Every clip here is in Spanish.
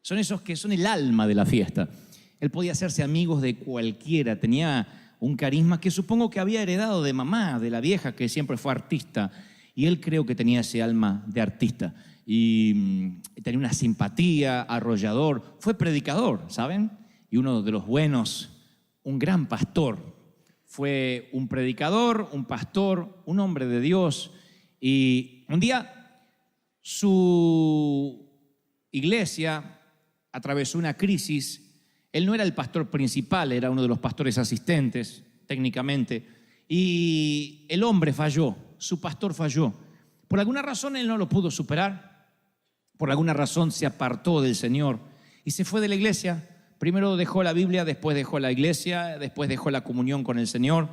Son esos que son el alma de la fiesta. Él podía hacerse amigos de cualquiera, tenía un carisma que supongo que había heredado de mamá, de la vieja, que siempre fue artista. Y él creo que tenía ese alma de artista. Y tenía una simpatía, arrollador. Fue predicador, ¿saben? Y uno de los buenos, un gran pastor. Fue un predicador, un pastor, un hombre de Dios. Y un día su iglesia atravesó una crisis. Él no era el pastor principal, era uno de los pastores asistentes, técnicamente. Y el hombre falló, su pastor falló. Por alguna razón él no lo pudo superar. Por alguna razón se apartó del Señor y se fue de la iglesia. Primero dejó la Biblia, después dejó la iglesia, después dejó la comunión con el Señor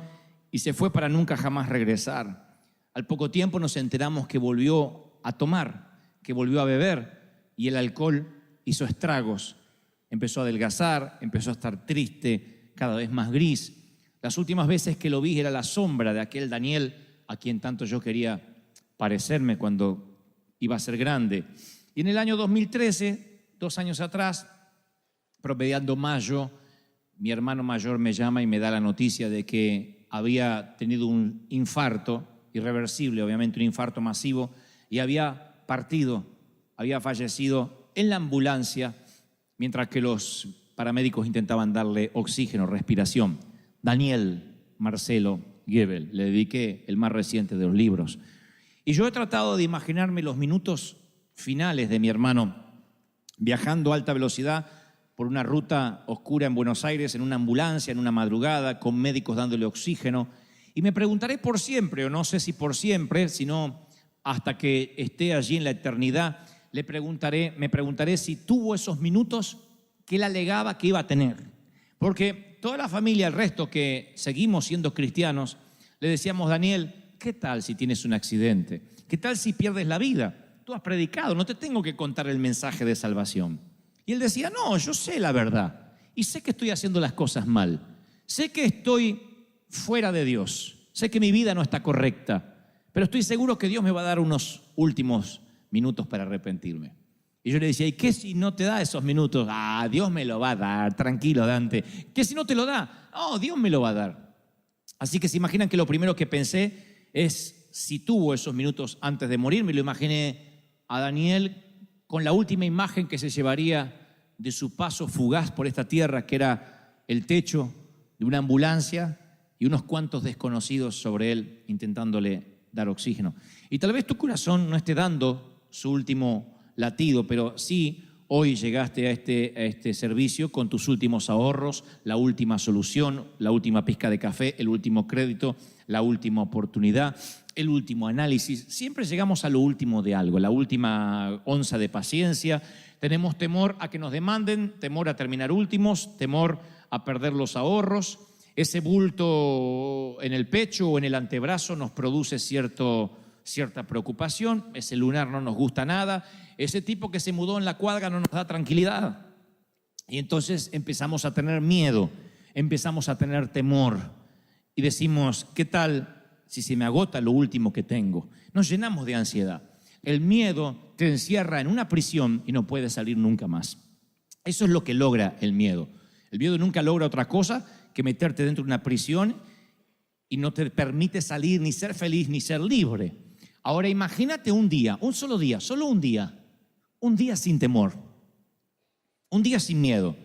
y se fue para nunca jamás regresar. Al poco tiempo nos enteramos que volvió a tomar, que volvió a beber y el alcohol hizo estragos. Empezó a adelgazar, empezó a estar triste, cada vez más gris. Las últimas veces que lo vi era la sombra de aquel Daniel a quien tanto yo quería parecerme cuando iba a ser grande. Y en el año 2013, 2 años atrás, promediando mayo, mi hermano mayor me llama y me da la noticia de que había tenido un infarto irreversible, obviamente un infarto masivo, y había partido, había fallecido en la ambulancia mientras que los paramédicos intentaban darle oxígeno, respiración. Daniel Marcelo Gebel, le dediqué el más reciente de los libros. Y yo he tratado de imaginarme los minutos finales de mi hermano viajando a alta velocidad por una ruta oscura en Buenos Aires, en una ambulancia, en una madrugada, con médicos dándole oxígeno. Y me preguntaré por siempre, o no sé si por siempre, sino hasta que esté allí en la eternidad, me preguntaré si tuvo esos minutos que él alegaba que iba a tener. Porque toda la familia, el resto que seguimos siendo cristianos, le decíamos, Daniel, ¿qué tal si tienes un accidente? ¿Qué tal si pierdes la vida? Tú has predicado, no te tengo que contar el mensaje de salvación. Y él decía, no, yo sé la verdad y sé que estoy haciendo las cosas mal. Sé que estoy fuera de Dios, sé que mi vida no está correcta, pero estoy seguro que Dios me va a dar unos últimos minutos para arrepentirme. Y yo le decía, ¿y qué si no te da esos minutos? Ah, Dios me lo va a dar, tranquilo Dante. ¿Qué si no te lo da? Oh, Dios me lo va a dar. Así que se imaginan que lo primero que pensé es si tuvo esos minutos antes de morir. Me lo imaginé a Daniel con la última imagen que se llevaría de su paso fugaz por esta tierra, que era el techo de una ambulancia y unos cuantos desconocidos sobre él intentándole dar oxígeno. Y tal vez tu corazón no esté dando su último latido, pero sí hoy llegaste a este servicio con tus últimos ahorros, la última solución, la última pizca de café, el último crédito, la última oportunidad, el último análisis. Siempre llegamos a lo último de algo, la última onza de paciencia. Tenemos temor a que nos demanden, temor a terminar últimos, temor a perder los ahorros. Ese bulto en el pecho o en el antebrazo nos produce cierta preocupación. Ese lunar no nos gusta nada. Ese tipo que se mudó en la cuadra no nos da tranquilidad. Y entonces empezamos a tener miedo, empezamos a tener temor. Y decimos, ¿qué tal si se me agota lo último que tengo? Nos llenamos de ansiedad. El miedo te encierra en una prisión y no puedes salir nunca más. Eso es lo que logra el miedo. El miedo nunca logra otra cosa que meterte dentro de una prisión y no te permite salir, ni ser feliz, ni ser libre. Ahora imagínate un día, un solo día, solo un día sin temor, un día sin miedo,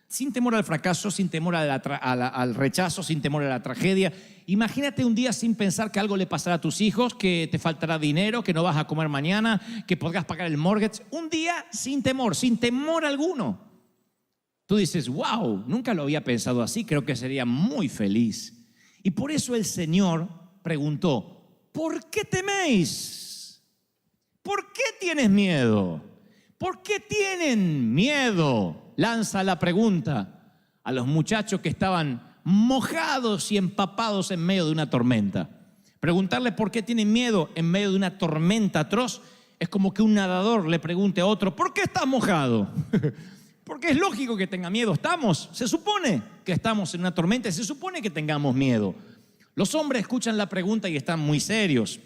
sin temor al fracaso, sin temor al rechazo, sin temor a la tragedia. Imagínate un día sin pensar que algo le pasará a tus hijos, que te faltará dinero, que no vas a comer mañana, que podrás pagar el mortgage. Un día sin temor alguno. Tú dices, wow, nunca lo había pensado así, creo que sería muy feliz. Y por eso el Señor preguntó, ¿por qué teméis? ¿Por qué tienes miedo? ¿Por qué tienen miedo? Lanza la pregunta a los muchachos que estaban mojados y empapados en medio de una tormenta. Preguntarle por qué tienen miedo en medio de una tormenta atroz es como que un nadador le pregunte a otro, ¿por qué estás mojado? Porque es lógico que tenga miedo. Se supone que estamos en una tormenta y se supone que tengamos miedo. Los hombres escuchan la pregunta y están muy serios.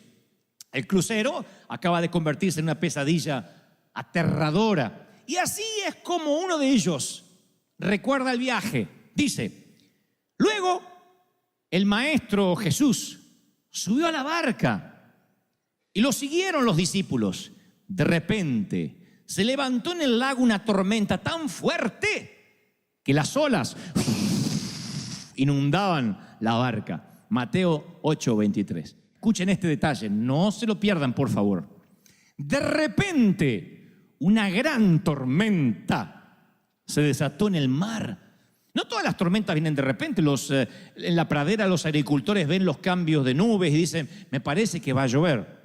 El crucero acaba de convertirse en una pesadilla aterradora Y así es como uno de ellos recuerda el viaje. Dice, luego el maestro Jesús subió a la barca y lo siguieron los discípulos. De repente se levantó en el lago una tormenta tan fuerte que las olas inundaban la barca. Mateo 8:23. Escuchen este detalle, no se lo pierdan, por favor. De repente, una gran tormenta se desató en el mar. No todas las tormentas vienen de repente. En la pradera los agricultores ven los cambios de nubes y dicen, me parece que va a llover.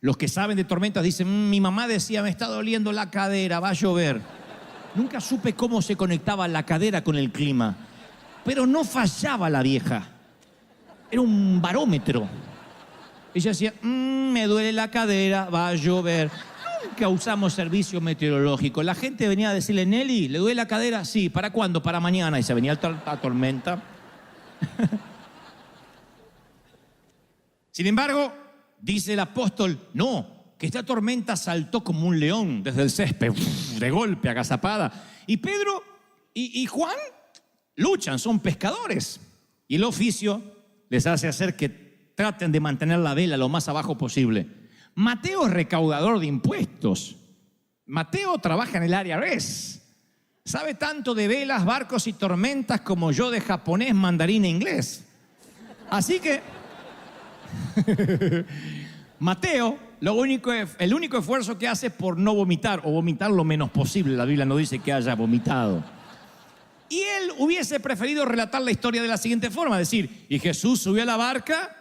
Los que saben de tormentas dicen, mi mamá decía, me está doliendo la cadera, va a llover. Nunca supe cómo se conectaba la cadera con el clima, pero no fallaba la vieja. Era un barómetro. Ella decía, me duele la cadera, va a llover. Nunca usamos servicio meteorológico. La gente venía a decirle, Nelly, ¿le duele la cadera? Sí, ¿para cuándo? Para mañana. Y se venía la tormenta. Sin embargo, dice el apóstol, no, que esta tormenta saltó como un león desde el césped, de golpe, agazapada. Y Pedro y Juan luchan, son pescadores. Y el oficio les hace hacer que traten de mantener la vela lo más abajo posible. Mateo es recaudador de impuestos. Mateo trabaja en el IRS. Sabe tanto de velas, barcos y tormentas como yo de japonés, mandarín e inglés. Así que Mateo, el único esfuerzo que hace es por no vomitar o vomitar lo menos posible. La Biblia no dice que haya vomitado. Y él hubiese preferido relatar la historia de la siguiente forma, decir, y Jesús subió a la barca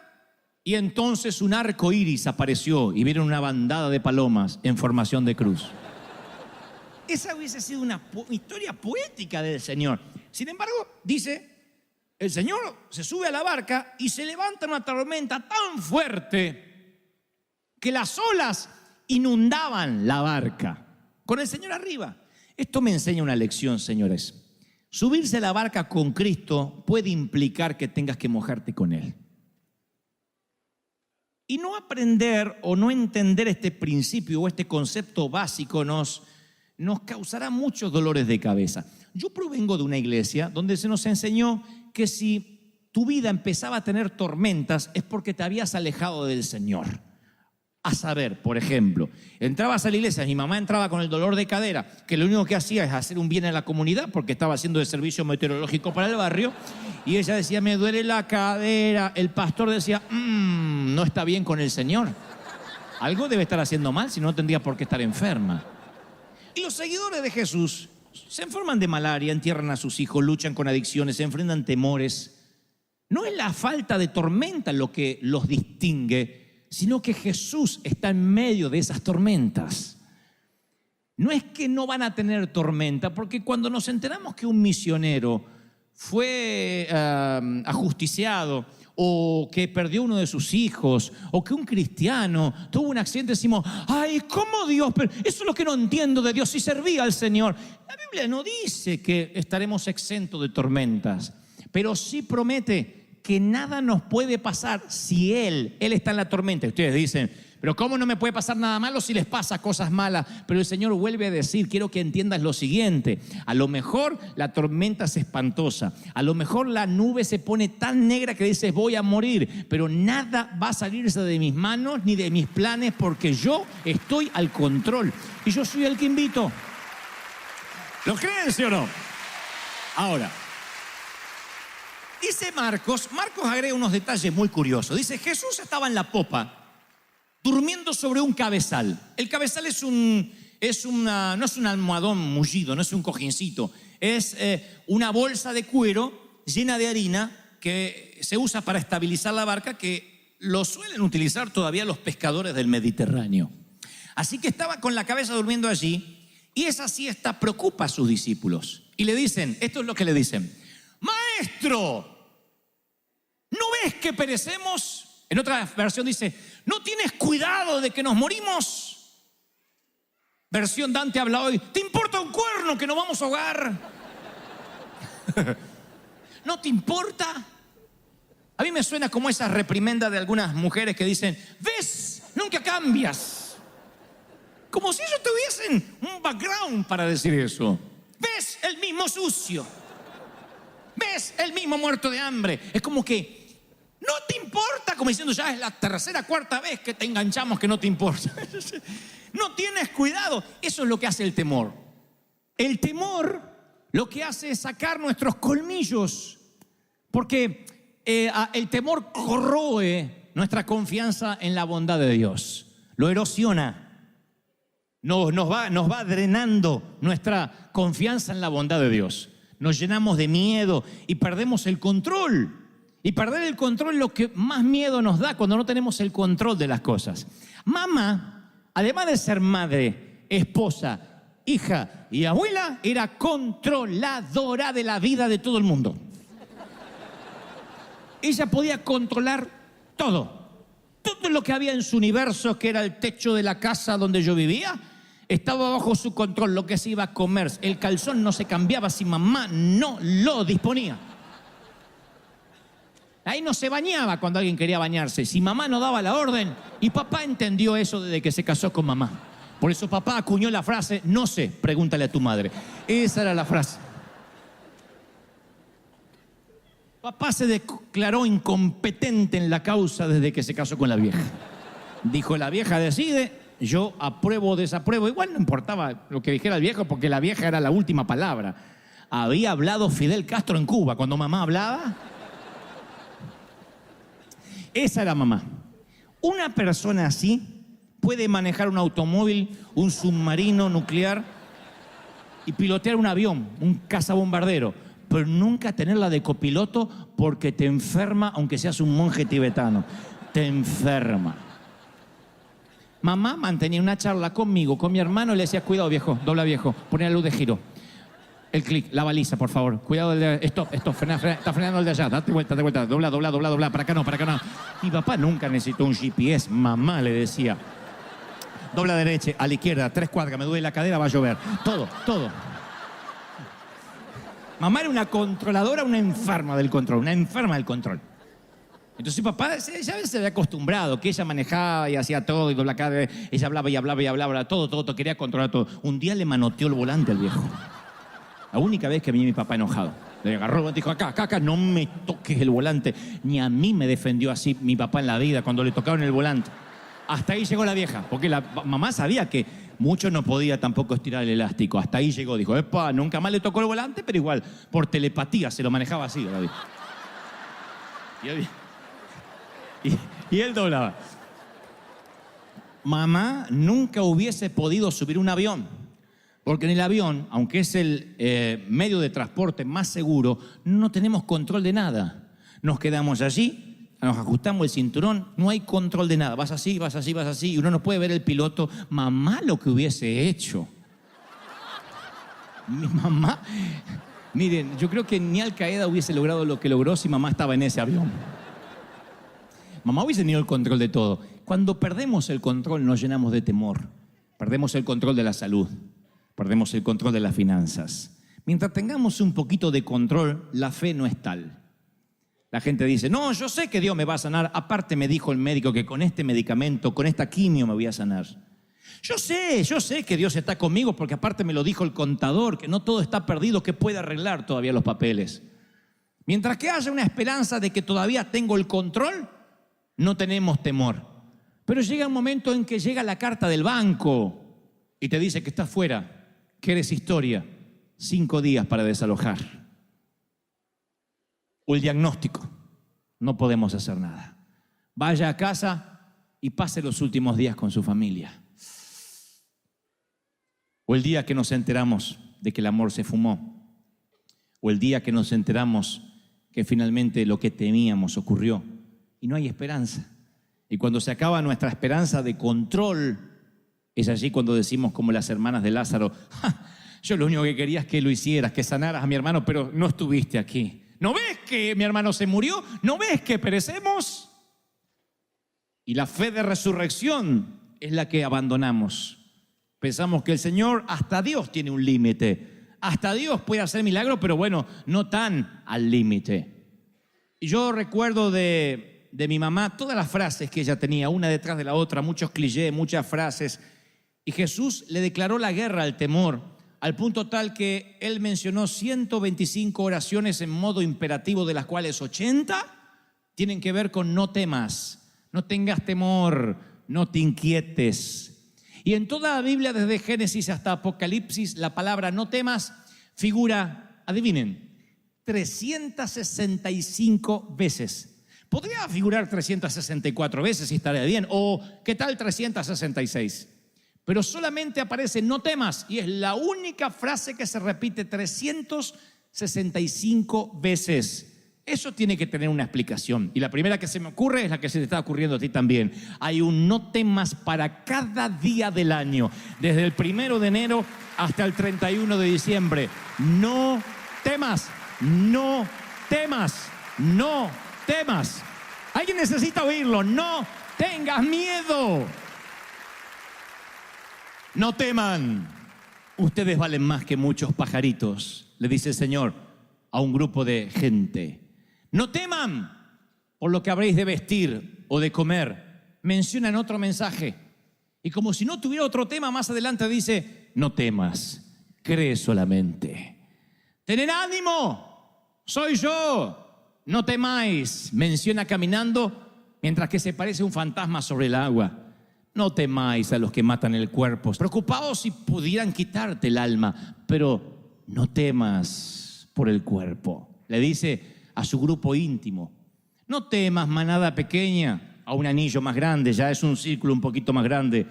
y entonces un arco iris apareció y vieron una bandada de palomas en formación de cruz. Esa hubiese sido una historia poética del Señor. Sin embargo, dice, el Señor se sube a la barca y se levanta una tormenta tan fuerte que las olas inundaban la barca con el Señor arriba. Esto me enseña una lección, señores. Subirse a la barca con Cristo puede implicar que tengas que mojarte con Él. Y no aprender o no entender este principio o este concepto básico nos causará muchos dolores de cabeza. Yo provengo de una iglesia donde se nos enseñó que si tu vida empezaba a tener tormentas es porque te habías alejado del Señor. A saber, por ejemplo, entrabas a la iglesia, mi mamá entraba con el dolor de cadera, que lo único que hacía es hacer un bien a la comunidad porque estaba haciendo el servicio meteorológico para el barrio, y ella decía, me duele la cadera. El pastor decía, no está bien con el Señor. Algo debe estar haciendo mal, si no tendría por qué estar enferma. Y los seguidores de Jesús se enferman de malaria, entierran a sus hijos, luchan con adicciones, se enfrentan temores. No es la falta de tormenta lo que los distingue, sino que Jesús está en medio de esas tormentas. No es que no van a tener tormenta, porque cuando nos enteramos que un misionero fue ajusticiado, o que perdió uno de sus hijos, o que un cristiano tuvo un accidente, decimos, ay, ¿cómo Dios? Pero eso es lo que no entiendo de Dios, si servía al Señor. La Biblia no dice que estaremos exentos de tormentas, pero sí promete que nada nos puede pasar si Él está en la tormenta. Ustedes dicen, pero ¿cómo no me puede pasar nada malo si les pasa cosas malas? Pero el Señor vuelve a decir, quiero que entiendas lo siguiente, a lo mejor la tormenta es espantosa, a lo mejor la nube se pone tan negra que dices voy a morir, pero nada va a salirse de mis manos ni de mis planes porque yo estoy al control y yo soy el que invito. ¿Lo creen, sí o no? Ahora, dice Marcos agrega unos detalles muy curiosos. Dice, Jesús estaba en la popa, durmiendo sobre un cabezal. El cabezal no es un almohadón mullido, no es un cojincito. Es una bolsa de cuero llena de harina que se usa para estabilizar la barca, que lo suelen utilizar todavía los pescadores del Mediterráneo. Así que estaba con la cabeza durmiendo allí, y esa siesta preocupa a sus discípulos. Y le dicen, esto es lo que le dicen, Maestro, ¿no ves que perecemos? En otra versión dice, ¿no tienes cuidado de que nos morimos? Versión Dante habla hoy, ¿te importa un cuerno que nos vamos a ahogar? ¿No te importa? A mí me suena como esa reprimenda de algunas mujeres que dicen, ¿ves? Nunca cambias. Como si ellos tuviesen un background para decir eso. ¿Ves el mismo sucio? ¿Ves el mismo muerto de hambre? Es como que no te importa, como diciendo ya es la tercera, cuarta vez que te enganchamos que no te importa. No tienes cuidado. Eso es lo que hace el temor. El temor lo que hace es sacar nuestros colmillos, porque el temor corroe nuestra confianza en la bondad de Dios. Lo erosiona. Nos va drenando nuestra confianza en la bondad de Dios. Nos llenamos de miedo y perdemos el control. Y perder el control es lo que más miedo nos da cuando no tenemos el control de las cosas. Mamá, además de ser madre, esposa, hija y abuela, era controladora de la vida de todo el mundo. Ella podía controlar todo. Todo lo que había en su universo, que era el techo de la casa donde yo vivía, estaba bajo su control. Lo que se iba a comer, el calzón no se cambiaba si mamá no lo disponía. Ahí no se bañaba cuando alguien quería bañarse, si mamá no daba la orden. Y papá entendió eso desde que se casó con mamá. Por eso papá acuñó la frase, no sé, pregúntale a tu madre. Esa era la frase. Papá se declaró incompetente en la causa desde que se casó con la vieja. Dijo, la vieja decide, yo apruebo o desapruebo. Igual no importaba lo que dijera el viejo, porque la vieja era la última palabra. Había hablado Fidel Castro en Cuba cuando mamá hablaba. Esa era mamá. Una persona así puede manejar un automóvil, un submarino nuclear y pilotear un avión, un cazabombardero, pero nunca tenerla de copiloto porque te enferma, aunque seas un monje tibetano. Te enferma. Mamá mantenía una charla conmigo, con mi hermano, y le decía, cuidado viejo, dobla viejo, pone la luz de giro. El clic, la baliza, por favor. Cuidado, stop, frena, está frenando el de allá. Date vuelta, dobla. Para acá no. Mi papá nunca necesitó un GPS. Mamá le decía, dobla derecha, a la izquierda, 3 cuadras, me duele la cadera, va a llover. Todo. Mamá era una controladora, una enferma del control. Entonces papá ya se había acostumbrado, que ella manejaba y hacía todo, y dobla cadera, ella hablaba, todo, quería controlar todo. Un día le manoteó el volante al viejo. La única vez que vi a mi papá enojado. Le agarró y dijo, acá, no me toques el volante. Ni a mí me defendió así mi papá en la vida cuando le tocaron el volante. Hasta ahí llegó la vieja, porque la mamá sabía que mucho no podía tampoco estirar el elástico. Hasta ahí llegó, dijo, epa, nunca más le tocó el volante, pero igual, por telepatía se lo manejaba así. Y él doblaba. Mamá nunca hubiese podido subir un avión. Porque en el avión, aunque es el medio de transporte más seguro, no tenemos control de nada. Nos quedamos allí, nos ajustamos el cinturón, no hay control de nada. Vas así, y uno no puede ver el piloto. Mamá lo que hubiese hecho. Mi mamá, miren, yo creo que ni Al Qaeda hubiese logrado lo que logró si mamá estaba en ese avión. Mamá hubiese tenido el control de todo. Cuando perdemos el control nos llenamos de temor. Perdemos el control de la salud. Perdemos el control de las finanzas. Mientras tengamos un poquito de control, la fe no es tal. La gente dice, no, yo sé que Dios me va a sanar. Aparte me dijo el médico que con este medicamento, con esta quimio me voy a sanar. Yo sé que Dios está conmigo porque aparte me lo dijo el contador, que no todo está perdido, que puede arreglar todavía los papeles. Mientras que haya una esperanza de que todavía tengo el control, no tenemos temor. Pero llega un momento en que llega la carta del banco y te dice que estás fuera, que eres historia, 5 días para desalojar. O el diagnóstico, no podemos hacer nada. Vaya a casa y pase los últimos días con su familia. O el día que nos enteramos de que el amor se fumó. O el día que nos enteramos que finalmente lo que temíamos ocurrió. Y no hay esperanza. Y cuando se acaba nuestra esperanza de control, es allí cuando decimos como las hermanas de Lázaro, yo lo único que quería es que lo hicieras, que sanaras a mi hermano, pero no estuviste aquí. ¿No ves que mi hermano se murió? ¿No ves que perecemos? Y la fe de resurrección es la que abandonamos. Pensamos que el Señor, hasta Dios tiene un límite. Hasta Dios puede hacer milagros, pero bueno, no tan al límite. Y yo recuerdo de mi mamá todas las frases que ella tenía, una detrás de la otra, muchos clichés, muchas frases. Y Jesús le declaró la guerra al temor, al punto tal que él mencionó 125 oraciones en modo imperativo, de las cuales 80 tienen que ver con no temas, no tengas temor, no te inquietes. Y en toda la Biblia, desde Génesis hasta Apocalipsis, la palabra no temas figura, adivinen, 365 veces. Podría figurar 364 veces si estaría bien, o ¿qué tal 366? Pero solamente aparece no temas, y es la única frase que se repite 365 veces. Eso tiene que tener una explicación, y la primera que se me ocurre es la que se te está ocurriendo a ti también. Hay un no temas para cada día del año, desde el 1 de enero hasta el 31 de diciembre. No temas, no temas, no temas. Alguien necesita oírlo. No tengas miedo. No teman. Ustedes valen más que muchos pajaritos, le dice el Señor a un grupo de gente. No teman por lo que habréis de vestir o de comer. Menciona en otro mensaje. Y como si no tuviera otro tema, más adelante dice: no temas, cree solamente. Tened ánimo, soy yo, no temáis. Menciona caminando mientras que se parece un fantasma sobre el agua. No temáis a los que matan el cuerpo. Preocupaos si pudieran quitarte el alma, pero no temas por el cuerpo. Le dice a su grupo íntimo: no temas, manada pequeña, a un anillo más grande, ya es un círculo un poquito más grande,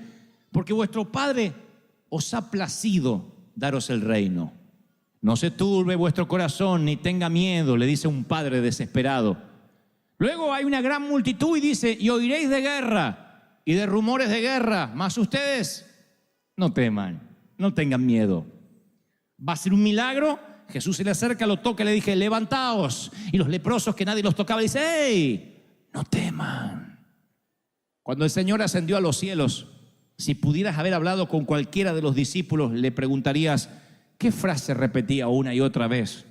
porque vuestro Padre os ha placido daros el reino. No se turbe vuestro corazón, ni tenga miedo, le dice un padre desesperado. Luego hay una gran multitud y dice: y oiréis de guerra y de rumores de guerra, mas ustedes no teman, no tengan miedo. Va a ser un milagro. Jesús se le acerca, lo toca y le dije: levantaos. Y los leprosos que nadie los tocaba, dice: ¡hey! No teman. Cuando el Señor ascendió a los cielos, si pudieras haber hablado con cualquiera de los discípulos, le preguntarías: ¿qué frase repetía una y otra vez?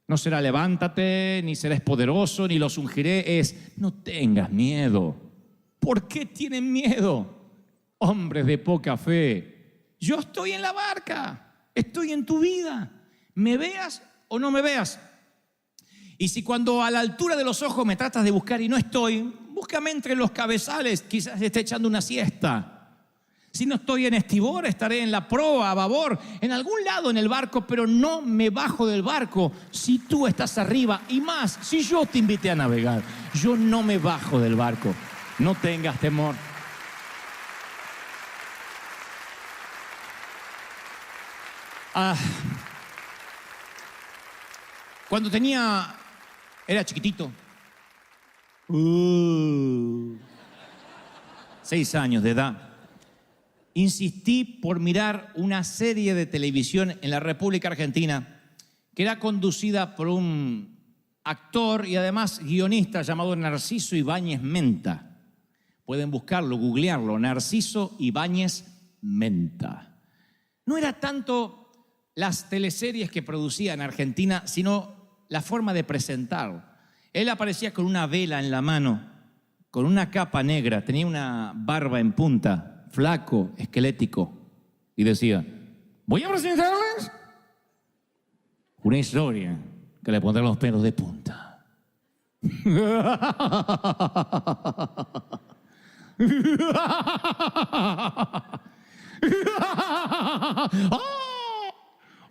No será levántate, ni serás poderoso, ni los ungiré. Es: no tengas miedo. ¿Por qué tienen miedo? Hombres de poca fe. Yo estoy en la barca, estoy en tu vida. Me veas o no me veas. Y si cuando a la altura de los ojos me tratas de buscar y no estoy, búscame entre los cabezales, quizás esté echando una siesta. Si no estoy en estribor, estaré en la proa, a babor, en algún lado en el barco, pero no me bajo del barco si tú estás arriba. Y más, si yo te invité a navegar, yo no me bajo del barco. No tengas temor. Cuando era chiquitito, 6 años de edad, insistí por mirar una serie de televisión en la República Argentina que era conducida por un actor y además guionista llamado Narciso Ibáñez Menta. Pueden buscarlo, googlearlo, Narciso Ibáñez Menta. No era tanto las teleseries que producía en Argentina, sino la forma de presentar. Él aparecía con una vela en la mano, con una capa negra, tenía una barba en punta, flaco, esquelético, y decía: voy a presentarles una historia que le pondrá los pelos de punta.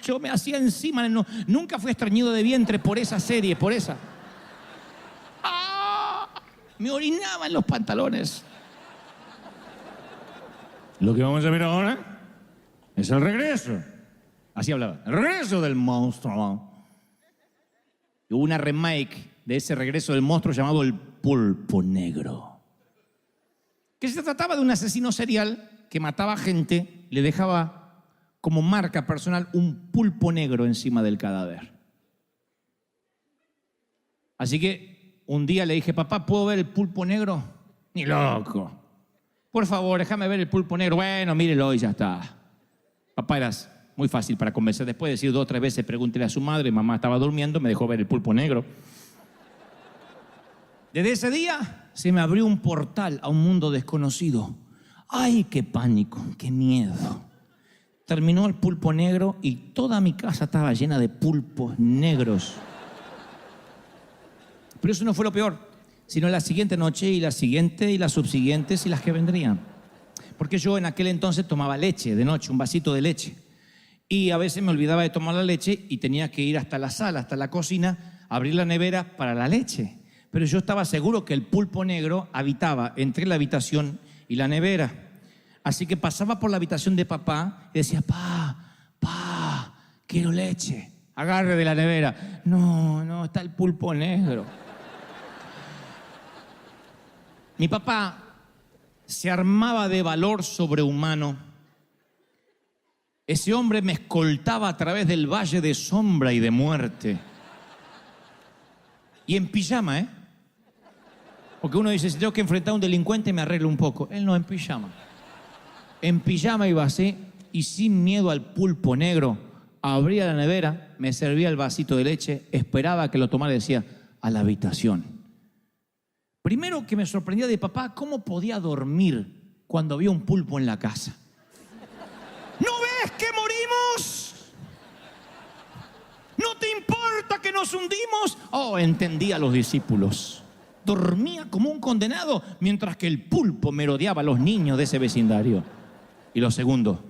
Yo me hacía encima, nunca fui estreñido de vientre por esa serie, por esa. Me orinaba en los pantalones. Lo que vamos a ver ahora es el regreso. Así hablaba, el regreso del monstruo. Hubo una remake de ese regreso del monstruo llamado El Pulpo Negro, que se trataba de un asesino serial que mataba gente, le dejaba como marca personal un pulpo negro encima del cadáver. Así que un día le dije: papá, ¿puedo ver el pulpo negro? Ni loco. Por favor, déjame ver el pulpo negro. Bueno, mírelo y ya está. Papá, eras muy fácil para convencer. Después de decir 2 o 3 veces, pregúntele a su madre, mamá estaba durmiendo, me dejó ver el pulpo negro. Desde ese día se me abrió un portal a un mundo desconocido, ¡Ay, qué pánico, qué miedo! Terminó el pulpo negro y toda mi casa estaba llena de pulpos negros. Pero eso no fue lo peor, sino la siguiente noche y la siguiente y las subsiguientes y las que vendrían. Porque yo en aquel entonces tomaba leche de noche, un vasito de leche. Y a veces me olvidaba de tomar la leche y tenía que ir hasta la sala, hasta la cocina, abrir la nevera para la leche. Pero yo estaba seguro que el pulpo negro habitaba entre la habitación y la nevera. Así que pasaba por la habitación de papá y decía, pa, quiero leche. Agarre de la nevera. No, está el pulpo negro. Mi papá se armaba de valor sobrehumano. Ese hombre me escoltaba a través del valle de sombra y de muerte. Y en pijama, Porque uno dice, si tengo que enfrentar a un delincuente me arreglo un poco. Él no, en pijama. En pijama iba así y sin miedo al pulpo negro. Abría la nevera, me servía el vasito de leche, esperaba que lo tomara y decía, a la habitación. Primero que me sorprendía de papá, ¿cómo podía dormir cuando había un pulpo en la casa? ¿No ves que morimos? ¿No te importa que nos hundimos? Oh, entendía a los discípulos. Dormía como un condenado mientras que el pulpo merodeaba a los niños de ese vecindario. Y lo segundo,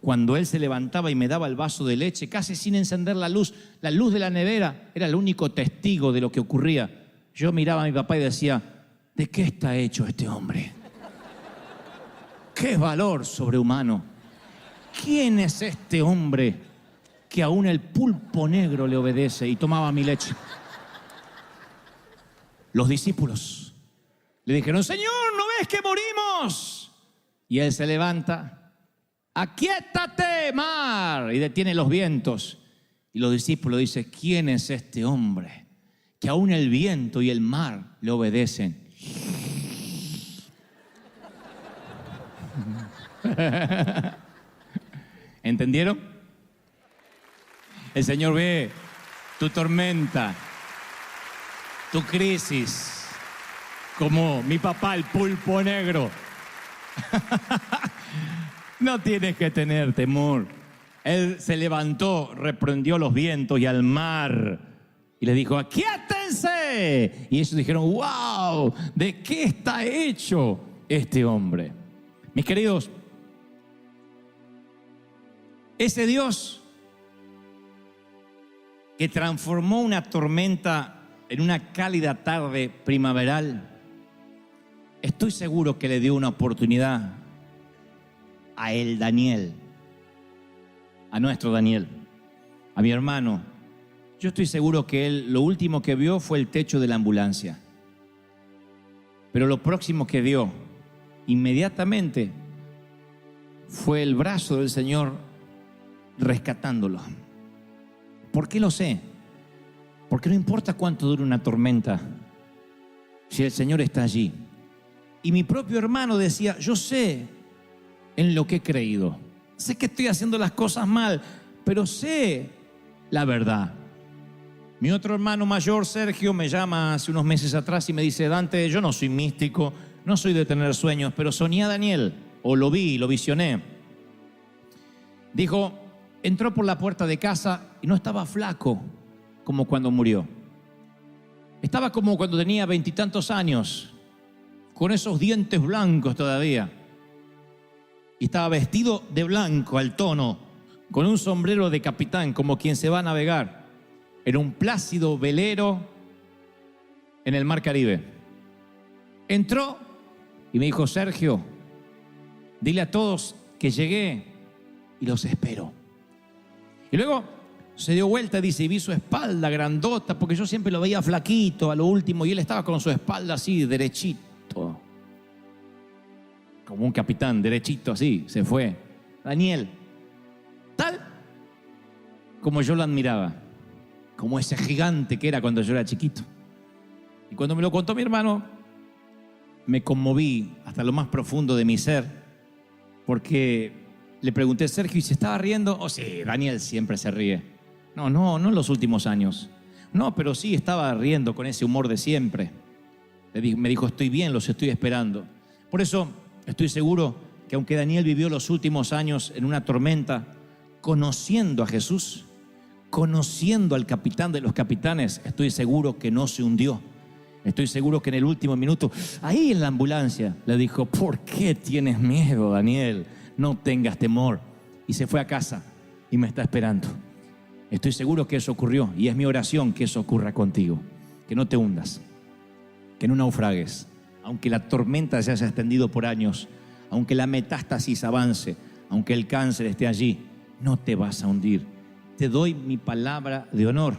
cuando él se levantaba y me daba el vaso de leche, casi sin encender la luz de la nevera era el único testigo de lo que ocurría. Yo miraba a mi papá y decía, ¿de qué está hecho este hombre? ¡Qué valor sobrehumano! ¿Quién es este hombre que aún el pulpo negro le obedece y tomaba mi leche? Los discípulos le dijeron, Señor, ¿no ves que morimos? Y él se levanta, aquíétate, mar, y detiene los vientos. Y los discípulos dicen, ¿quién es este hombre que aún el viento y el mar le obedecen? ¿Entendieron? El Señor ve tu tormenta, tu crisis, como mi papá, el pulpo negro. No tienes que tener temor. Él se levantó, reprendió los vientos y al mar y le dijo, aquíétense. Y ellos dijeron, wow, ¿de qué está hecho este hombre? Mis queridos, ese Dios que transformó una tormenta en una cálida tarde primaveral, estoy seguro que le dio una oportunidad a él, Daniel, a nuestro Daniel, a mi hermano. Yo estoy seguro que él lo último que vio fue el techo de la ambulancia. Pero lo próximo que vio inmediatamente fue el brazo del Señor rescatándolo. ¿Por qué lo sé? Porque no importa cuánto dure una tormenta, si el Señor está allí. Y mi propio hermano decía, yo sé en lo que he creído. Sé que estoy haciendo las cosas mal, pero sé la verdad. Mi otro hermano mayor, Sergio, me llama hace unos meses atrás y me dice, Dante, yo no soy místico, no soy de tener sueños, pero soñé a Daniel, o lo vi, lo visioné. Dijo, entró por la puerta de casa y no estaba flaco como cuando murió. Estaba como cuando tenía 20 y tantos años, con esos dientes blancos todavía. Y estaba vestido de blanco al tono, con un sombrero de capitán, como quien se va a navegar en un plácido velero en el mar Caribe. Entró y me dijo, Sergio, dile a todos que llegué y los espero. Y luego se dio vuelta, dice, y vi su espalda grandota, porque yo siempre lo veía flaquito a lo último, y él estaba con su espalda así, derechito, como un capitán, derechito así, se fue. Daniel, tal como yo lo admiraba, como ese gigante que era cuando yo era chiquito. Y cuando me lo contó mi hermano, me conmoví hasta lo más profundo de mi ser, porque le pregunté, Sergio, ¿y se estaba riendo? Oh, sí, Daniel siempre se ríe. No en los últimos años. No, pero sí estaba riendo con ese humor de siempre. Me dijo, estoy bien, los estoy esperando. Por eso Estoy seguro que aunque Daniel vivió los últimos años en una tormenta, conociendo a Jesús, conociendo al capitán de los capitanes, estoy seguro que no se hundió. Estoy seguro que en el último minuto, ahí en la ambulancia, le dijo: ¿por qué tienes miedo, Daniel? No tengas temor. Y se fue a casa y me está esperando. Estoy seguro que eso ocurrió, y es mi oración que eso ocurra contigo. Que no te hundas, que no naufragues, aunque la tormenta se haya extendido por años, aunque la metástasis avance, aunque el cáncer esté allí, no te vas a hundir. Te doy mi palabra de honor,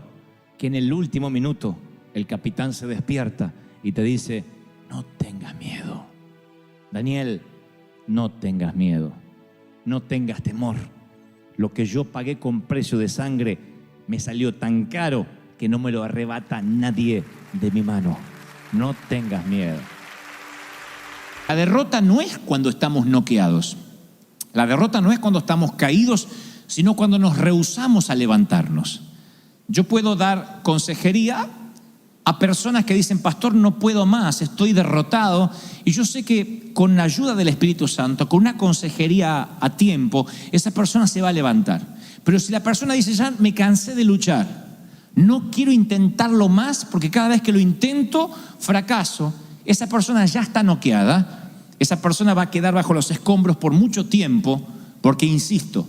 que en el último minuto el capitán se despierta y te dice: no tengas miedo. Daniel, no tengas miedo, no tengas temor. Lo que yo pagué con precio de sangre me salió tan caro que no me lo arrebata nadie de mi mano. No tengas miedo. La derrota no es cuando estamos noqueados. La derrota no es cuando estamos caídos, sino cuando nos rehusamos a levantarnos. Yo puedo dar consejería a personas que dicen: pastor, no puedo más, estoy derrotado. Y yo sé que con la ayuda del Espíritu Santo, con una consejería a tiempo, esa persona se va a levantar. Pero si la persona dice: ya me cansé de luchar, no quiero intentarlo más porque cada vez que lo intento fracaso, esa persona ya está noqueada. Esa persona va a quedar bajo los escombros por mucho tiempo, porque, insisto,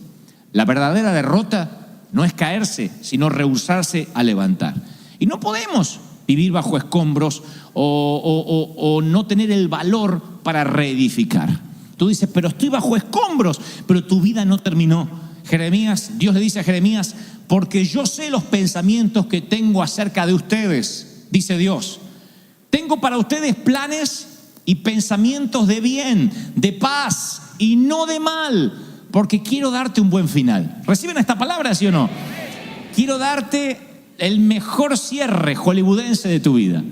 la verdadera derrota no es caerse, sino rehusarse a levantar. Y no podemos vivir bajo escombros o no tener el valor para reedificar. Tú dices: pero estoy bajo escombros, pero tu vida no terminó. Dios le dice a Jeremías: porque yo sé los pensamientos que tengo acerca de ustedes, dice Dios. Tengo para ustedes planes y pensamientos de bien, de paz y no de mal, porque quiero darte un buen final. ¿Reciben esta palabra, sí o no? Quiero darte el mejor cierre hollywoodense de tu vida.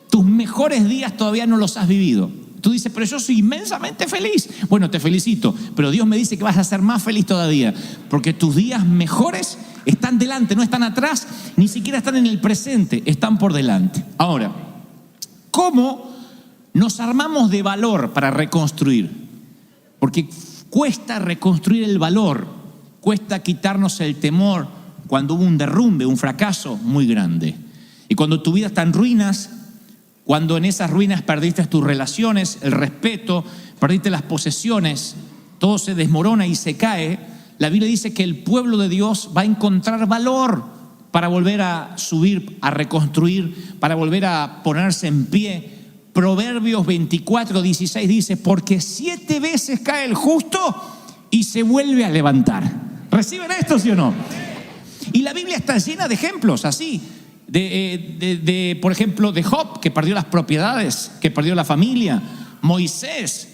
Tus mejores días todavía no los has vivido. Tú dices: pero yo soy inmensamente feliz. Bueno, te felicito, pero Dios me dice que vas a ser más feliz todavía, porque tus días mejores están delante, no están atrás, ni siquiera están en el presente, están por delante. Ahora, ¿cómo nos armamos de valor para reconstruir? Porque cuesta reconstruir el valor, cuesta quitarnos el temor cuando hubo un derrumbe, un fracaso muy grande. Y cuando tu vida está en ruinas, cuando en esas ruinas perdiste tus relaciones, el respeto, perdiste las posesiones, todo se desmorona y se cae, la Biblia dice que el pueblo de Dios va a encontrar valor para volver a subir, a reconstruir, para volver a ponerse en pie. Proverbios 24:16 dice: porque 7 veces cae el justo y se vuelve a levantar. ¿Reciben esto, sí o no? Y la Biblia está llena de ejemplos así, por ejemplo, de Job, que perdió las propiedades, que perdió la familia. Moisés,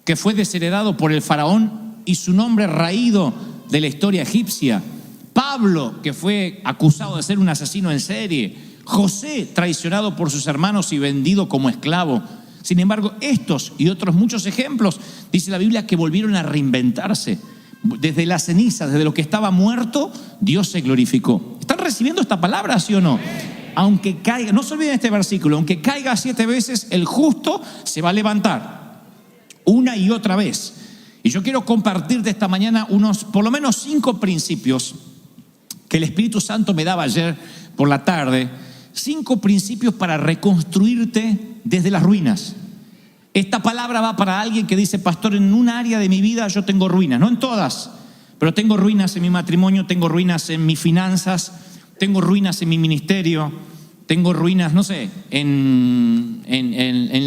que fue desheredado por el faraón y su nombre raído de la historia egipcia. Pablo, que fue acusado de ser un asesino en serie. José, traicionado por sus hermanos y vendido como esclavo. Sin embargo, estos y otros muchos ejemplos, dice la Biblia, que volvieron a reinventarse. Desde la ceniza, desde lo que estaba muerto, Dios se glorificó. ¿Están recibiendo esta palabra, sí o no? Aunque caiga, no se olviden este versículo: aunque caiga 7 veces, el justo se va a levantar una y otra vez. Y yo quiero compartirte esta mañana por lo menos 5 principios que el Espíritu Santo me daba ayer por la tarde. 5 principios para reconstruirte desde las ruinas. Esta palabra va para alguien que dice: pastor, en un área de mi vida yo tengo ruinas, no en todas, pero tengo ruinas en mi matrimonio, tengo ruinas en mis finanzas, tengo ruinas en mi ministerio, tengo ruinas, no sé, en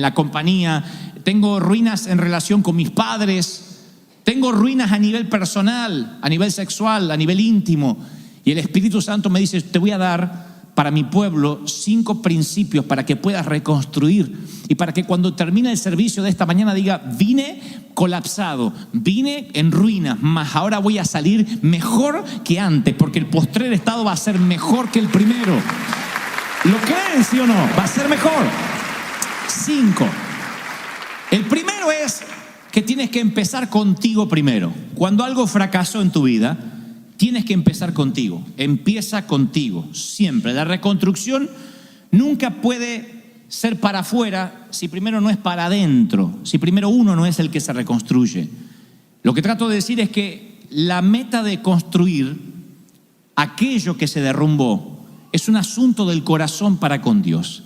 la compañía, tengo ruinas en relación con mis padres, tengo ruinas a nivel personal, a nivel sexual, a nivel íntimo. Y el Espíritu Santo me dice: te voy a dar para mi pueblo 5 principios para que puedas reconstruir y para que cuando termine el servicio de esta mañana diga: vine colapsado, vine en ruinas, mas ahora voy a salir mejor que antes, porque el postrer estado va a ser mejor que el primero. ¿Lo creen, sí o no? Va a ser mejor. 5. El primero es que tienes que empezar contigo primero. Cuando algo fracasó en tu vida, tienes que empezar contigo. Empieza contigo, siempre. La reconstrucción nunca puede ser para afuera si primero no es para adentro, si primero uno no es el que se reconstruye. Lo que trato de decir es que la meta de construir aquello que se derrumbó es un asunto del corazón para con Dios.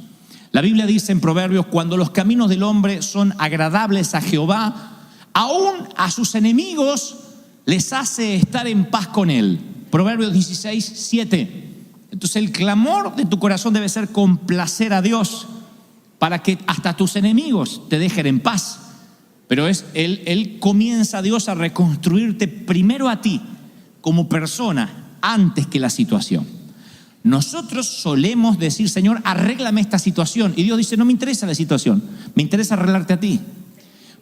La Biblia dice en Proverbios: cuando los caminos del hombre son agradables a Jehová, aún a sus enemigos les hace estar en paz con él. Proverbios 16, 7. Entonces el clamor de tu corazón debe ser complacer a Dios para que hasta tus enemigos te dejen en paz. Pero Él comienza, Dios, a reconstruirte primero a ti como persona antes que la situación. Nosotros solemos decir: Señor, arréglame esta situación. Y Dios dice: no me interesa la situación, me interesa arreglarte a ti.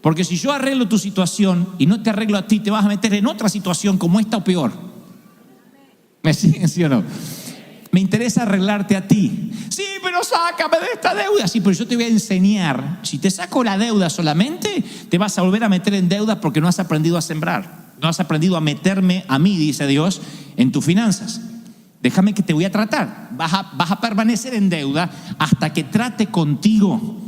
Porque si yo arreglo tu situación y no te arreglo a ti, te vas a meter en otra situación como esta o peor. ¿Me siguen, sí o no? Me interesa arreglarte a ti. Sí, pero sácame de esta deuda. Sí, pero yo te voy a enseñar. Si te saco la deuda solamente, te vas a volver a meter en deuda porque no has aprendido a sembrar. No has aprendido a meterme a mí, dice Dios, en tus finanzas. Déjame que te voy a tratar. Vas a permanecer en deuda hasta que trate contigo.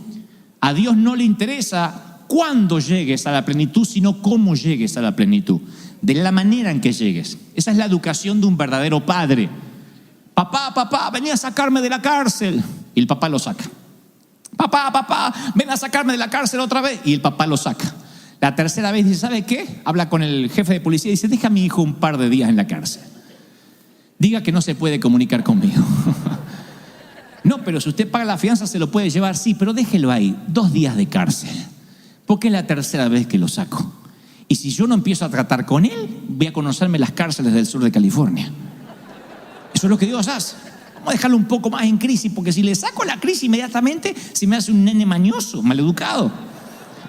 A Dios no le interesa cuándo llegues a la plenitud, sino cómo llegues a la plenitud. De la manera en que llegues. Esa es la educación de un verdadero padre. Papá, vení a sacarme de la cárcel. Y el papá lo saca. Papá, ven a sacarme de la cárcel otra vez. Y el papá lo saca. La tercera vez dice: ¿sabe qué? Habla con el jefe de policía y dice: deja a mi hijo un par de días en la cárcel. Diga que no se puede comunicar conmigo. No, pero si usted paga la fianza se lo puede llevar. Sí, pero déjelo ahí, 2 días de cárcel. Porque es la tercera vez que lo saco. Y si yo no empiezo a tratar con él, voy a conocerme las cárceles del sur de California. Eso es lo que Dios hace. Vamos a dejarlo un poco más en crisis, porque si le saco la crisis inmediatamente, se me hace un nene mañoso, maleducado,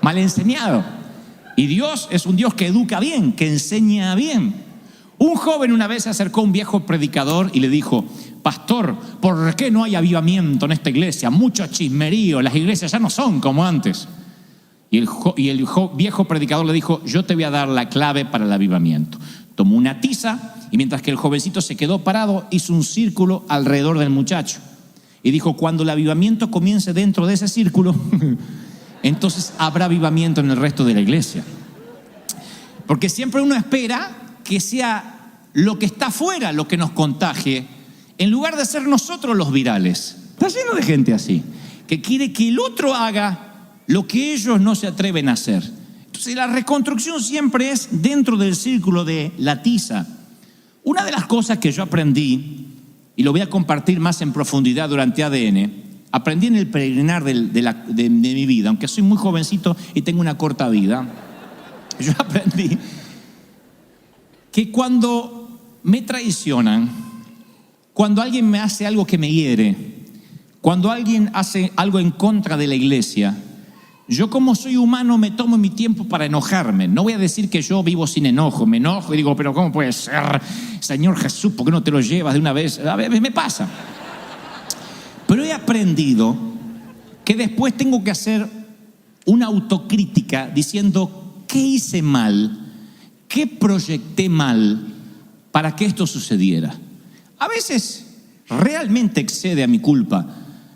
mal enseñado. Y Dios es un Dios que educa bien, que enseña bien. Un joven una vez se acercó a un viejo predicador y le dijo: pastor, ¿por qué no hay avivamiento en esta iglesia? Mucho chismerío, las iglesias ya no son como antes. Y el viejo predicador le dijo: yo te voy a dar la clave para el avivamiento. Tomó una tiza y mientras que el jovencito se quedó parado, hizo un círculo alrededor del muchacho. Y dijo: cuando el avivamiento comience dentro de ese círculo, entonces habrá avivamiento en el resto de la iglesia. Porque siempre uno espera que sea lo que está afuera lo que nos contagie, en lugar de ser nosotros los virales. Está lleno de gente así, que quiere que el otro haga lo que ellos no se atreven a hacer. Entonces la reconstrucción siempre es dentro del círculo de la tiza. Una de las cosas que yo aprendí, y lo voy a compartir más en profundidad durante ADN, aprendí en el peregrinar de mi vida, aunque soy muy jovencito y tengo una corta vida. Yo aprendí que cuando me traicionan, cuando alguien me hace algo que me hiere, cuando alguien hace algo en contra de la iglesia, yo como soy humano me tomo mi tiempo para enojarme. No voy a decir que yo vivo sin enojo. Me enojo y digo: pero ¿cómo puede ser? Señor Jesús, ¿por qué no te lo llevas de una vez? A veces me pasa. Pero he aprendido que después tengo que hacer una autocrítica diciendo: ¿qué hice mal? ¿Qué proyecté mal para que esto sucediera? A veces realmente excede a mi culpa.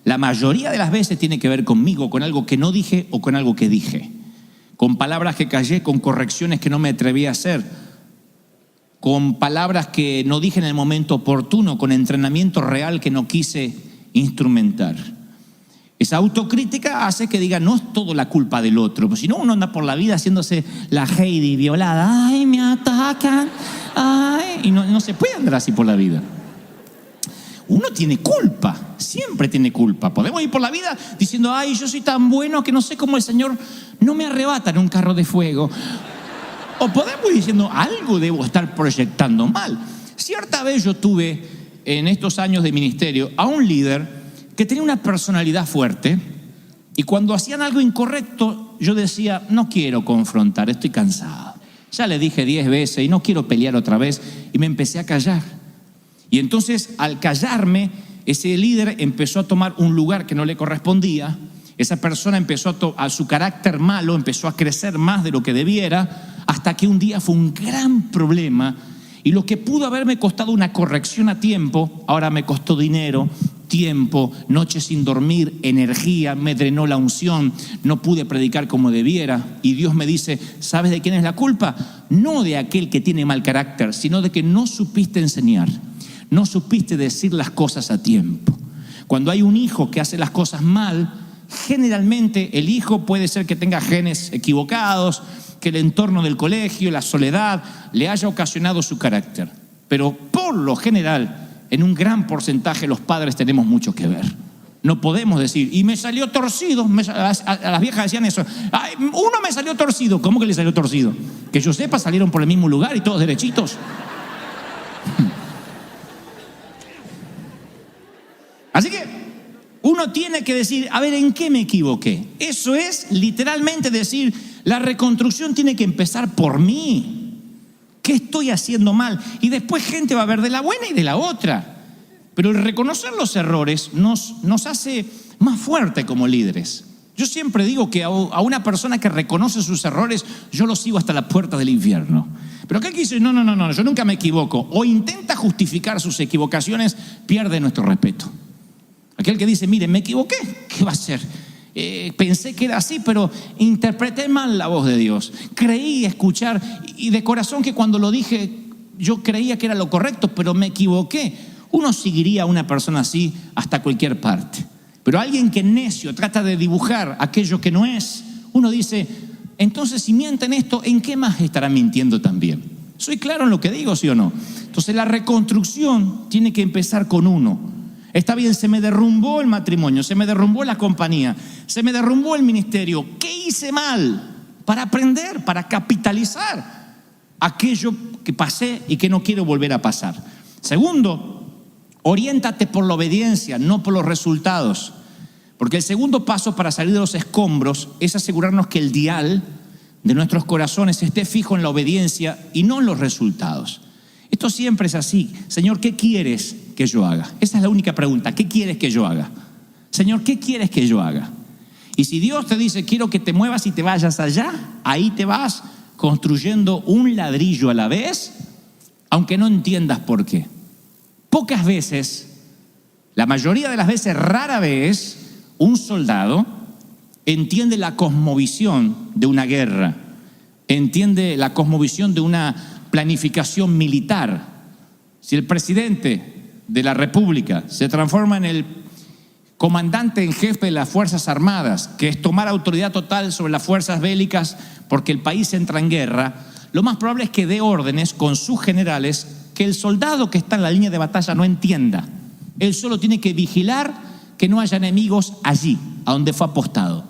La mayoría de las veces tiene que ver conmigo, con algo que no dije o con algo que dije, con palabras que callé, con correcciones que no me atreví a hacer, con palabras que no dije en el momento oportuno, con entrenamiento real que no quise instrumentar. Esa autocrítica hace que diga: no es todo la culpa del otro, pues si no uno anda por la vida haciéndose la Heidi violada. Ay, me atacan, ay, y no se puede andar así por la vida. Uno tiene culpa, siempre tiene culpa. Podemos ir por la vida diciendo: ay, yo soy tan bueno que no sé cómo el Señor no me arrebata en un carro de fuego. O podemos ir diciendo: algo debo estar proyectando mal. Cierta vez yo tuve, en estos años de ministerio, a un líder que tenía una personalidad fuerte, y cuando hacían algo incorrecto yo decía: no quiero confrontar, estoy cansado. Ya le dije 10 veces y no quiero pelear otra vez, y me empecé a callar. Y entonces, al callarme, ese líder empezó a tomar un lugar que no le correspondía. Esa persona empezó a su carácter malo empezó a crecer más de lo que debiera, hasta que un día fue un gran problema. Y lo que pudo haberme costado una corrección a tiempo, ahora me costó dinero, tiempo, noches sin dormir, energía, me drenó la unción, no pude predicar como debiera. Y Dios me dice, ¿sabes de quién es la culpa? No de aquel que tiene mal carácter, sino de que no supiste enseñar, no supiste decir las cosas a tiempo. Cuando hay un hijo que hace las cosas mal, generalmente el hijo puede ser que tenga genes equivocados, que el entorno del colegio, la soledad, le haya ocasionado su carácter. Pero por lo general, en un gran porcentaje los padres tenemos mucho que ver. No podemos decir, y me salió torcido. A las viejas decían eso. Ay, uno me salió torcido. ¿Cómo que le salió torcido? Que yo sepa, salieron por el mismo lugar y todos derechitos. Así que uno tiene que decir, a ver, ¿en qué me equivoqué? Eso es literalmente decir, la reconstrucción tiene que empezar por mí. ¿Qué estoy haciendo mal? Y después gente va a ver de la buena y de la otra. Pero el reconocer los errores nos hace más fuerte como líderes. Yo siempre digo que a una persona que reconoce sus errores, yo lo sigo hasta la puerta del infierno. Pero aquel que dice, no, yo nunca me equivoco, o intenta justificar sus equivocaciones, pierde nuestro respeto. Aquel que dice, mire, me equivoqué, ¿qué va a hacer? Pensé que era así, pero interpreté mal la voz de Dios. Creí escuchar, y de corazón que cuando lo dije, yo creía que era lo correcto, pero me equivoqué. Uno seguiría a una persona así hasta cualquier parte. Pero alguien que necio trata de dibujar aquello que no es, uno dice, entonces si mienten esto, ¿en qué más estará mintiendo también? ¿Soy claro en lo que digo, sí o no? Entonces la reconstrucción tiene que empezar con uno. Está bien, se me derrumbó el matrimonio, se me derrumbó la compañía, se me derrumbó el ministerio. ¿Qué hice mal? Para aprender, para capitalizar aquello que pasé y que no quiero volver a pasar. Segundo, oriéntate por la obediencia, no por los resultados. Porque el segundo paso para salir de los escombros es asegurarnos que el dial de nuestros corazones esté fijo en la obediencia y no en los resultados. Esto siempre es así. Señor, ¿qué quieres que yo haga? Esa es la única pregunta. ¿Qué quieres que yo haga? Señor, ¿qué quieres que yo haga? Y si Dios te dice, quiero que te muevas y te vayas allá, ahí te vas construyendo un ladrillo a la vez, aunque no entiendas por qué. Pocas veces, la mayoría de las veces, rara vez, un soldado entiende la cosmovisión de una guerra, entiende la cosmovisión de una planificación militar. Si el presidente de la República se transforma en el comandante en jefe de las Fuerzas Armadas, que es tomar autoridad total sobre las fuerzas bélicas porque el país entra en guerra, lo más probable es que dé órdenes con sus generales que el soldado que está en la línea de batalla no entienda. Él solo tiene que vigilar que no haya enemigos allí, a donde fue apostado.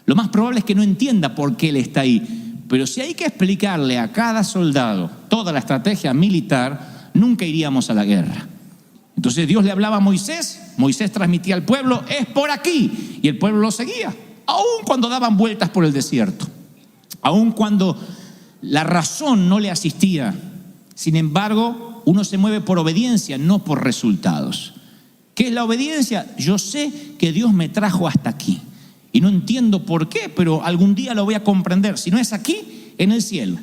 Lo más probable es que no entienda por qué él está ahí. Pero si hay que explicarle a cada soldado toda la estrategia militar, nunca iríamos a la guerra. Entonces Dios le hablaba a Moisés, Moisés transmitía al pueblo, es por aquí, y el pueblo lo seguía, aun cuando daban vueltas por el desierto, aun cuando la razón no le asistía. Sin embargo, uno se mueve por obediencia, no por resultados. ¿Qué es la obediencia? Yo sé que Dios me trajo hasta aquí. Y no entiendo por qué, pero algún día lo voy a comprender. Si no es aquí, en el cielo.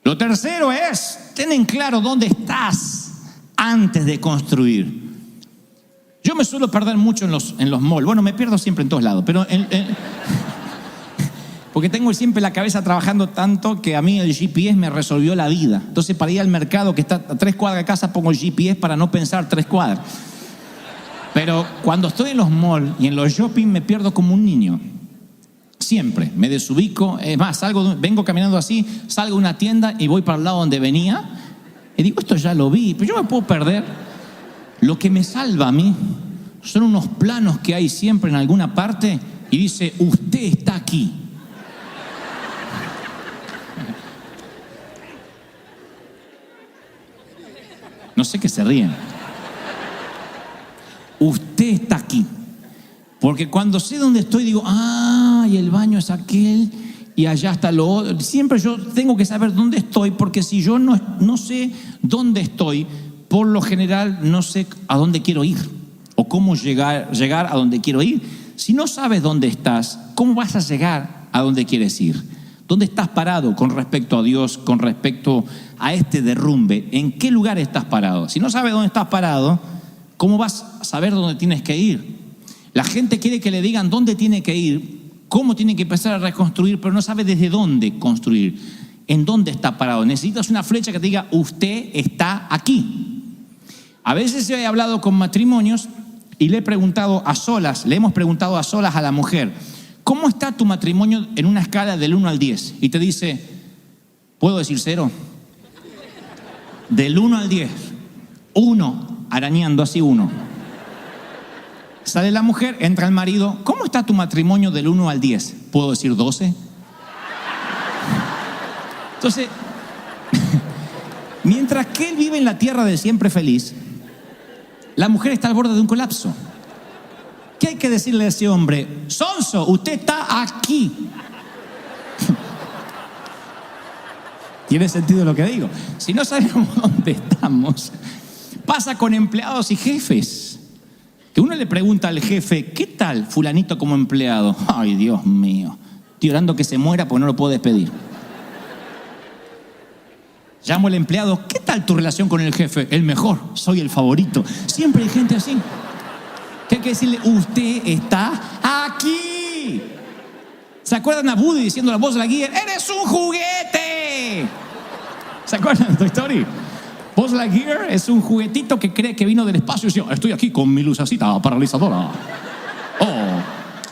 Lo tercero es, ten en claro dónde estás antes de construir. Yo me suelo perder mucho en los malls. Bueno, me pierdo siempre en todos lados, pero porque tengo siempre la cabeza trabajando tanto que a mí el GPS me resolvió la vida. Entonces, para ir al mercado que está a 3 cuadras de casa, pongo el GPS para no pensar 3 cuadras. Pero cuando estoy en los malls y en los shopping me pierdo como un niño. Siempre me desubico. Es más, vengo caminando así, salgo a una tienda y voy para el lado donde venía y digo, esto ya lo vi, pero yo me puedo perder. Lo que me salva a mí son unos planos que hay siempre en alguna parte y dice, usted está aquí. No sé qué se ríen. Usted está aquí. Porque cuando sé dónde estoy, digo, y el baño es aquel, y allá está lo otro. Siempre yo tengo que saber dónde estoy, porque si yo no sé dónde estoy, por lo general no sé a dónde quiero ir, o cómo llegar a donde quiero ir. Si no sabes dónde estás, ¿cómo vas a llegar a donde quieres ir? ¿Dónde estás parado con respecto a Dios, con respecto a este derrumbe? ¿En qué lugar estás parado? Si no sabes dónde estás parado, ¿cómo vas saber dónde tienes que ir. La gente quiere que le digan dónde tiene que ir, cómo tiene que empezar a reconstruir, pero no sabe desde dónde construir, en dónde está parado. Necesitas una flecha que te diga, usted está aquí. A veces he hablado con matrimonios y le hemos preguntado a solas a la mujer, ¿cómo está tu matrimonio en una escala del 1 al 10? Y te dice, ¿puedo decir 0? Del 1 al 10, 1, arañando así 1. Sale la mujer, entra el marido, ¿cómo está tu matrimonio del 1 al 10? ¿Puedo decir 12? Entonces, mientras que él vive en la tierra del siempre feliz, la mujer está al borde de un colapso. ¿Qué hay que decirle a ese hombre? Sonso, usted está aquí. ¿Tiene sentido lo que digo? Si no sabemos dónde estamos, pasa con empleados y jefes. Que uno le pregunta al jefe, ¿qué tal fulanito como empleado? Ay, Dios mío, estoy orando que se muera porque no lo puedo despedir. Llamo al empleado, ¿qué tal tu relación con el jefe? El mejor, soy el favorito. Siempre hay gente así. ¿Qué hay que decirle? Usted está aquí. ¿Se acuerdan a Woody diciendo a la voz de la guía? ¡Eres un juguete! ¿Se acuerdan de Toy Story? Buzz Lightyear es un juguetito que cree que vino del espacio y dice, estoy aquí con mi lucecita paralizadora. Oh,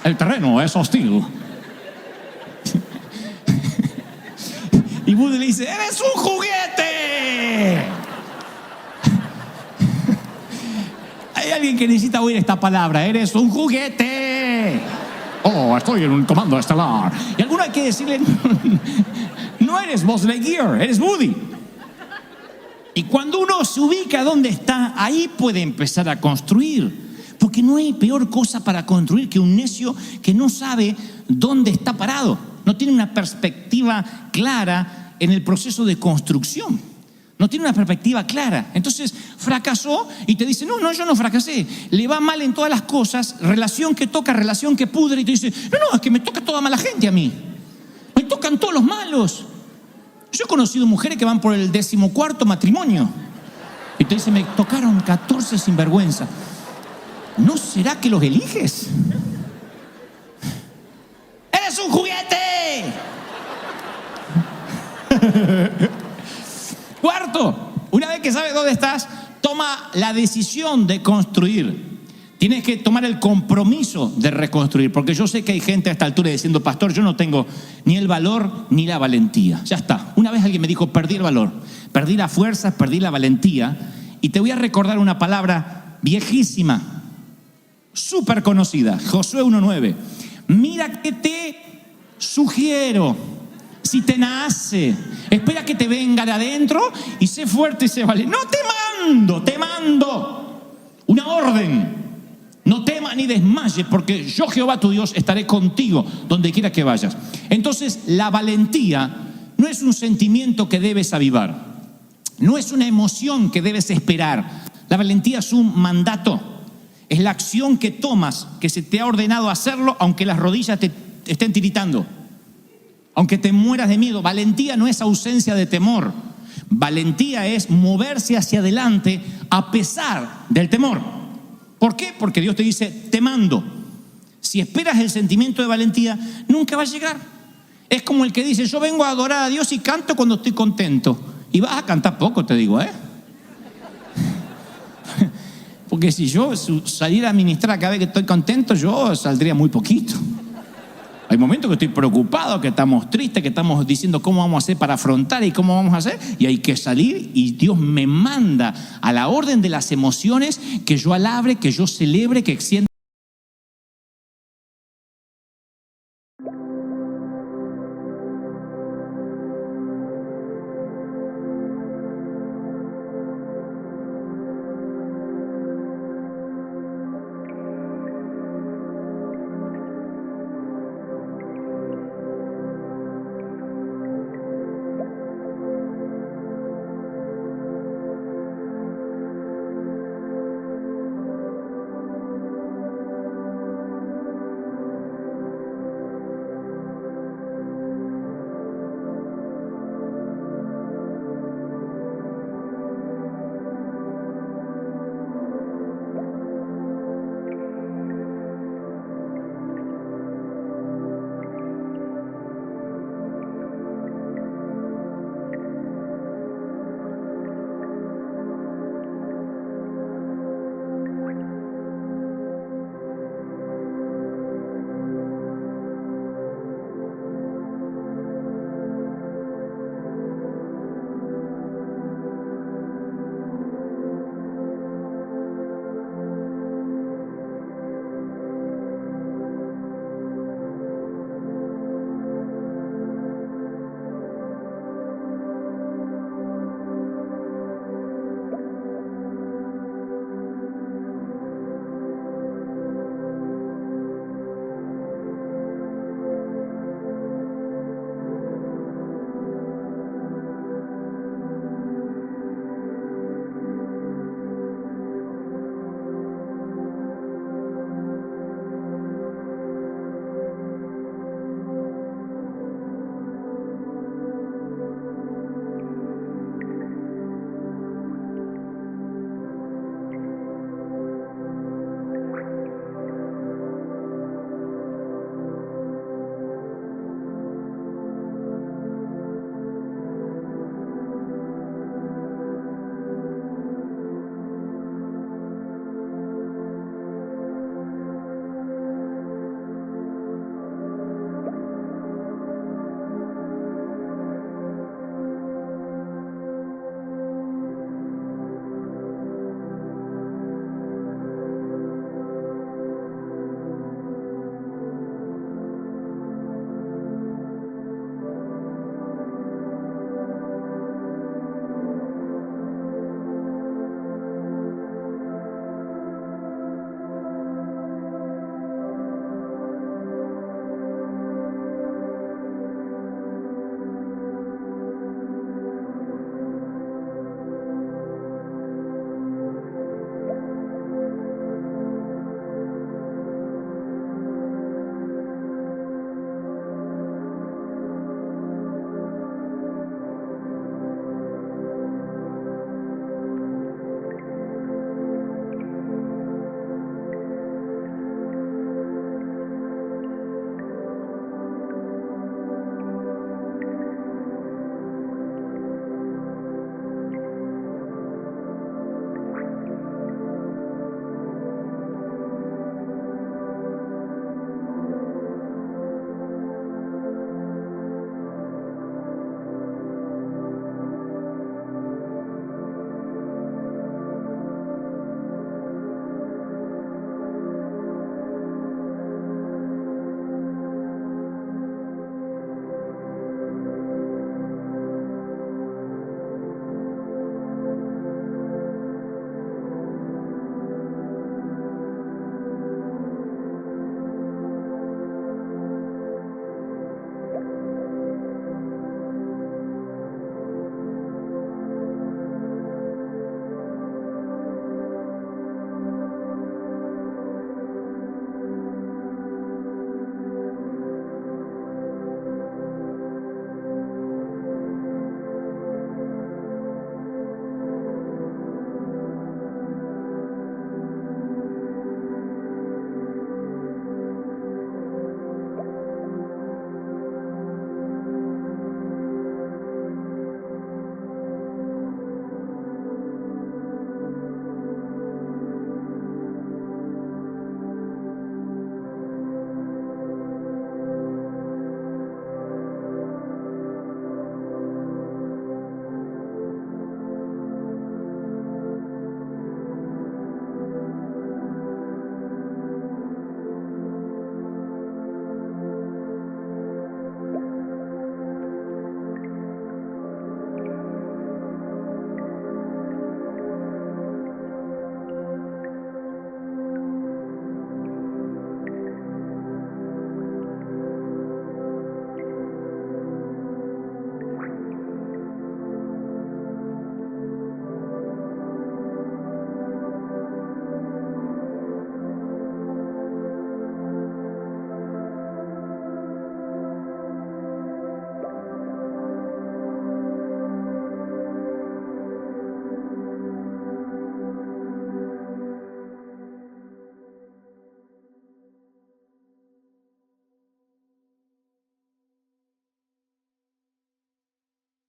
el terreno es hostil. Y Woody le dice, ¡eres un juguete! Hay alguien que necesita oír esta palabra, ¡eres un juguete! Oh, estoy en un comando estelar. Y alguno hay que decirle, no eres Buzz Lightyear, eres Woody. Y cuando uno se ubica donde está, ahí puede empezar a construir. Porque no hay peor cosa para construir que un necio que no sabe dónde está parado. No tiene una perspectiva clara en el proceso de construcción. No tiene una perspectiva clara. Entonces fracasó y te dice, no, yo no fracasé. Le va mal en todas las cosas, relación que toca, relación que pudre. Y te dice, no, es que me toca toda mala gente a mí. Me tocan todos los malos. Yo he conocido mujeres que van por el 14º matrimonio. Y te dicen, me tocaron 14 sinvergüenza. ¿No será que los eliges? ¡Eres un juguete! Cuarto, una vez que sabes dónde estás, toma la decisión de construir. Tienes que tomar el compromiso de reconstruir, porque yo sé que hay gente a esta altura diciendo, pastor, yo no tengo ni el valor ni la valentía. Ya está. Una vez alguien me dijo, perdí el valor, perdí la fuerza, perdí la valentía. Y te voy a recordar una palabra viejísima, súper conocida, Josué 1:9. Mira que te sugiero, si te nace, espera que te venga de adentro y sé fuerte y sé valiente. No, te mando una orden. No temas ni desmayes, porque yo, Jehová tu Dios, estaré contigo donde quiera que vayas. Entonces, la valentía no es un sentimiento que debes avivar. No es una emoción que debes esperar. La valentía es un mandato. Es la acción que tomas, que se te ha ordenado hacerlo, aunque las rodillas te estén tiritando. Aunque te mueras de miedo. Valentía no es ausencia de temor. Valentía es moverse hacia adelante a pesar del temor. ¿Por qué? Porque Dios te dice, te mando. Si esperas el sentimiento de valentía, nunca va a llegar. Es como el que dice, yo vengo a adorar a Dios y canto cuando estoy contento. Y vas a cantar poco, te digo, ¿eh? Porque si yo saliera a ministrar cada vez que estoy contento, yo saldría muy poquito. Hay momentos que estoy preocupado, que estamos tristes, que estamos diciendo cómo vamos a hacer para afrontar y cómo vamos a hacer. Y hay que salir y Dios me manda a la orden de las emociones que yo alabe, que yo celebre, que extienda